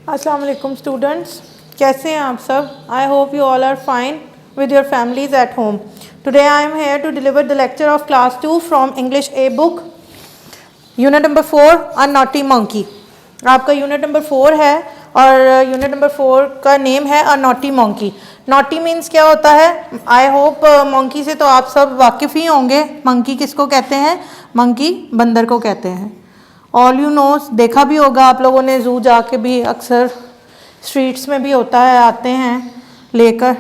अस्सलाम वालेकुम स्टूडेंट्स, कैसे हैं आप सब? I hope you all are fine with your families at home. Today I am here to deliver the lecture of class 2 from English A book, unit number 4, A Naughty Monkey. आपका unit number 4 है और unit number 4 का name है अ naughty monkey. Naughty means क्या होता है? I hope monkey से तो आप सब वाकिफ़ ही होंगे. मंकी किसको कहते हैं? मंकी बंदर को कहते हैं. ऑल यू नोस, देखा भी होगा आप लोगों ने, ज़ू जाके भी अक्सर स्ट्रीट्स में भी होता है, आते हैं लेकर.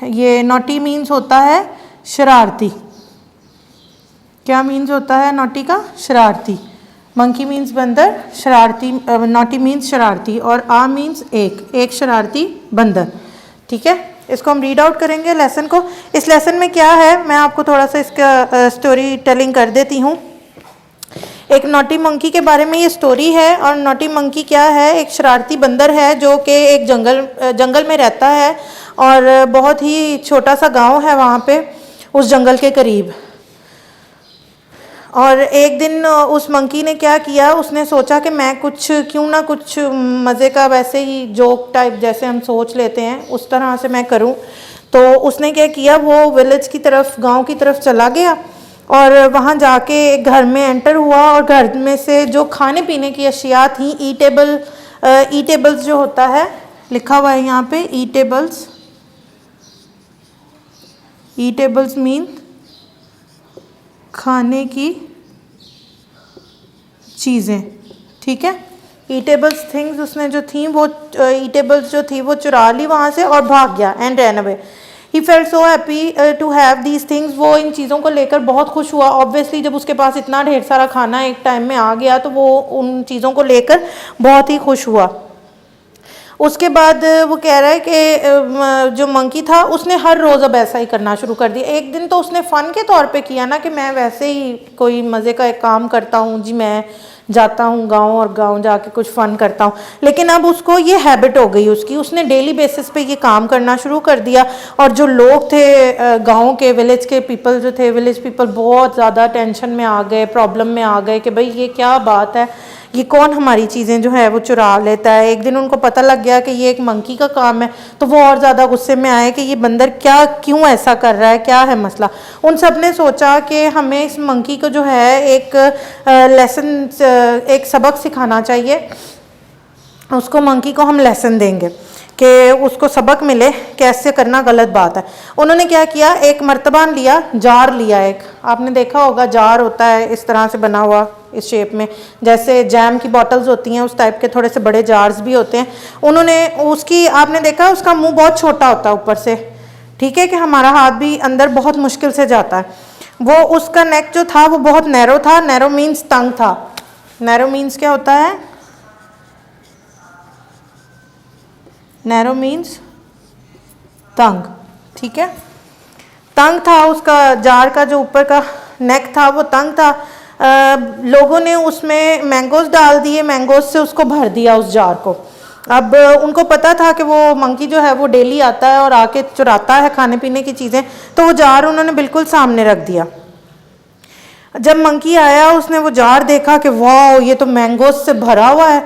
ये नॉटी मीन्स होता है शरारती. क्या मीन्स होता है नॉटी का? शरारती. मंकी मीन्स बंदर, शरारती नॉटी मीन्स शरारती, और आ मीन्स एक शरारती बंदर. ठीक है, इसको हम रीड आउट करेंगे लेसन को. इस लेसन में क्या है मैं आपको थोड़ा सा इसका स्टोरी टेलिंग कर देती हूँ. एक नॉटी मंकी के बारे में ये स्टोरी है. और नॉटी मंकी क्या है? एक शरारती बंदर है जो कि एक जंगल में रहता है और बहुत ही छोटा सा गांव है वहाँ पे उस जंगल के करीब. और एक दिन उस मंकी ने क्या किया, उसने सोचा कि मैं क्यों ना कुछ मज़े का, वैसे ही जोक टाइप जैसे हम सोच लेते हैं उस तरह से मैं करूं. तो उसने क्या किया, वो विलेज की तरफ, गांव की तरफ चला गया और वहां जाके एक घर में एंटर हुआ. और घर में से जो खाने पीने की अशिया थी, ईटेबल्स जो होता है, लिखा हुआ है यहाँ पे ईटेबल्स मीन खाने की चीज़ें. ठीक है, ईटेबल्स थिंग्स उसने जो थी वो ईटेबल्स जो थी वो चुरा ली वहाँ से और भाग गया. And ran away. He felt so happy to have these things. वो इन चीज़ों को लेकर बहुत खुश हुआ. ऑब्वियसली जब उसके पास इतना ढेर सारा खाना एक टाइम में आ गया तो वो उन चीज़ों को लेकर बहुत ही खुश हुआ. उसके बाद वो कह रहा है कि जो मंकी था उसने हर रोज़ अब ऐसा ही करना शुरू कर दिया. एक दिन तो उसने फ़न के तौर पे किया ना कि मैं वैसे ही कोई मज़े का एक काम करता हूँ जी, मैं जाता हूँ गांव और गांव जाके कुछ फ़न करता हूँ. लेकिन अब उसको ये हैबिट हो गई उसकी. उसने डेली बेसिस पे ये काम करना शुरू कर दिया. और जो लोग थे गांव के, विलेज के पीपल जो थे, विलेज पीपल बहुत ज़्यादा टेंशन में आ गए, प्रॉब्लम में आ गए कि भाई ये क्या बात है, ये कौन हमारी चीज़ें जो है वो चुरा लेता है. एक दिन उनको पता लग गया कि ये एक मंकी का काम है तो वो और ज़्यादा गुस्से में आए कि ये बंदर क्यों ऐसा कर रहा है, क्या है मसला. उन सब ने सोचा कि हमें इस मंकी को जो है एक लेसन, एक सबक सिखाना चाहिए. उसको, मंकी को हम लेसन देंगे कि उसको सबक मिले कि ऐसे करना गलत बात है. उन्होंने क्या किया, एक मर्तबान लिया, जार लिया. एक आपने देखा होगा जार होता है इस तरह से बना हुआ, इस शेप में, जैसे जैम की बॉटल्स होती हैं उस टाइप के थोड़े से बड़े जार्स भी होते हैं. उन्होंने उसकी, आपने देखा उसका मुंह बहुत छोटा होता है ऊपर से. ठीक है, कि हमारा हाथ भी अंदर बहुत मुश्किल से जाता है. वो उसका नेक जो था वो बहुत नैरो था. नैरो मीन्स तंग था. नैरो मीन्स क्या होता है? नैरो मीन्स तंग. ठीक है, तंग था उसका. जार का जो ऊपर का नेक था वो तंग था. लोगों ने उसमें मैंगोज डाल दिए, मैंगोज से उसको भर दिया उस जार को. अब उनको पता था कि वो मंकी जो है वो डेली आता है और आके चुराता है खाने पीने की चीज़ें. तो वो जार उन्होंने बिल्कुल सामने रख दिया. जब मंकी आया उसने वो जार देखा कि वाह, ये तो मैंगोज से भरा हुआ है,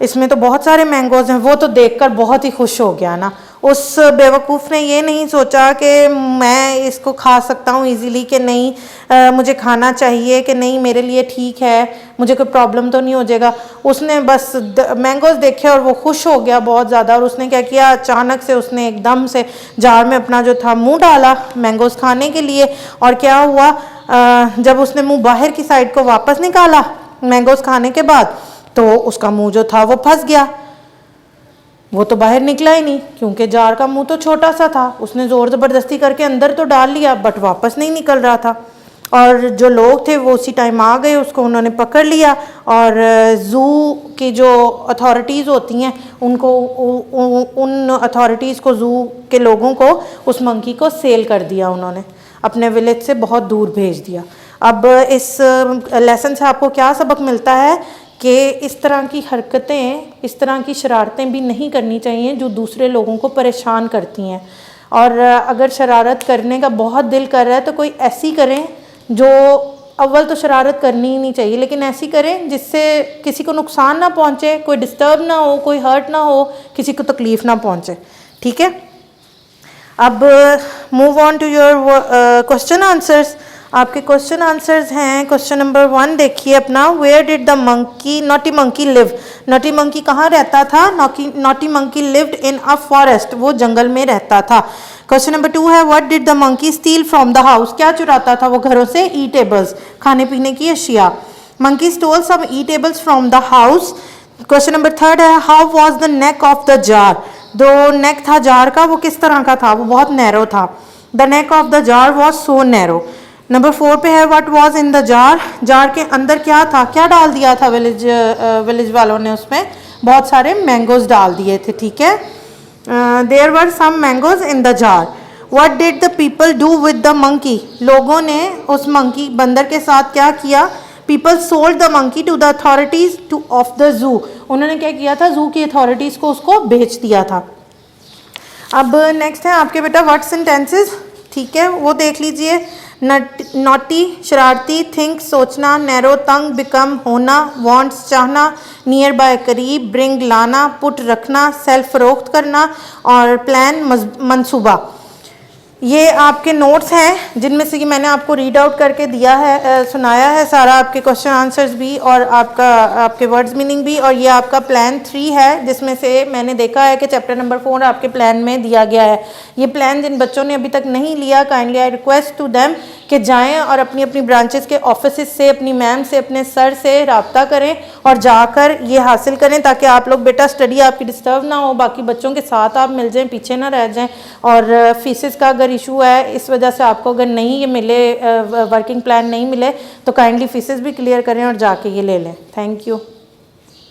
इसमें तो बहुत सारे मैंगोज हैं. वो तो देखकर बहुत ही खुश हो गया ना. उस बेवकूफ़ ने ये नहीं सोचा कि मैं इसको खा सकता हूँ इजीली, कि नहीं मुझे खाना चाहिए, कि नहीं मेरे लिए ठीक है, मुझे कोई प्रॉब्लम तो नहीं हो जाएगा. उसने बस मैंगोज देखे और वो खुश हो गया बहुत ज़्यादा. और उसने क्या किया, अचानक से उसने एकदम से जार में अपना जो था मुँह डाला मैंगोज खाने के लिए. और क्या हुआ, जब उसने मुँह बाहर की साइड को वापस निकाला मैंगोज खाने के बाद, तो उसका मुंह जो था वो फंस गया. वो तो बाहर निकला ही नहीं क्योंकि जार का मुंह तो छोटा सा था. उसने ज़ोर ज़बरदस्ती करके अंदर तो डाल लिया बट वापस नहीं निकल रहा था. और जो लोग थे वो उसी टाइम आ गए, उसको उन्होंने पकड़ लिया. और ज़ू की जो अथॉरिटीज़ होती हैं उनको, उन अथॉरिटीज़ को, ज़ू के लोगों को उस मंकी को सेल कर दिया. उन्होंने अपने विलेज से बहुत दूर भेज दिया. अब इस लेसन से आपको क्या सबक मिलता है कि इस तरह की हरकतें, इस तरह की शरारतें भी नहीं करनी चाहिए जो दूसरे लोगों को परेशान करती हैं. और अगर शरारत करने का बहुत दिल कर रहा है तो कोई ऐसी करें जो अव्वल तो शरारत करनी ही नहीं चाहिए, लेकिन ऐसी करें जिससे किसी को नुकसान ना पहुंचे, कोई डिस्टर्ब ना हो, कोई हर्ट ना हो, किसी को तकलीफ़ ना पहुंचे। ठीक है, अब move on to your question answers. आपके क्वेश्चन आंसर्स हैं, क्वेश्चन नंबर 1 देखिए अपना, where did the monkey naughty monkey live. Naughty monkey कहाँ रहता था? Naughty monkey lived in a forest, वो जंगल में रहता था। क्वेश्चन नंबर 2 है, what did the monkey steal from the house. क्या चुराता था वो घरों से? ईटेबल्स, खाने पीने की अशिया। Monkey stole some eatables from the house. Question number 3 है, how was the neck of the jar. जो नेक था जार का वो किस तरह का था? वो बहुत नैरो था। The neck of the jar was so narrow. Number 4 पे है, what was in the jar. Jar के अंदर क्या था? क्या डाल दिया था विलेज वालों ने? उसमें बहुत सारे मैंगोज डाल दिए थे। ठीक है, there were some mangoes in the jar. What did the people do with the monkey. लोगों ने उस मंकी बंदर के साथ क्या किया? People sold the monkey to the authorities to of the zoo. उन्होंने क्या किया था? जू की अथॉरिटीज़ को उसको बेच दिया था। अब नेक्स्ट है आपके बेटा वर्ड सेंटेंसेस। ठीक है, वो देख लीजिए। नॉटी शरारती, थिंक सोचना, नैरो तंग, बिकम होना, वांट्स चाहना, नियर बाय करीब, ब्रिंग लाना, पुट रखना, सेल्फ फरोख्त करना, और प्लान मंसूबा। ये आपके नोट्स हैं जिनमें से कि मैंने आपको रीड आउट करके दिया है, सुनाया है सारा, आपके क्वेश्चन आंसर्स भी और आपके वर्ड्स मीनिंग भी। और ये आपका प्लान 3 है जिसमें से मैंने देखा है कि चैप्टर नंबर 4 आपके प्लान में दिया गया है। ये प्लान जिन बच्चों ने अभी तक नहीं लिया, kindly I request to them कि जाएं और अपनी अपनी ब्रांचेस के ऑफिस से, अपनी मैम से, अपने सर से रब्ता करें और जाकर ये हासिल करें, ताकि आप लोग बेटा स्टडी आपकी डिस्टर्ब ना हो, बाकी बच्चों के साथ आप मिल जाएं, पीछे ना रह जाएं। और फीसेस का अगर इशू है, इस वजह से आपको अगर नहीं ये मिले, वर्किंग प्लान नहीं मिले, तो काइंडली फीसेस भी क्लियर करें और जाके ये ले लें। Thank you.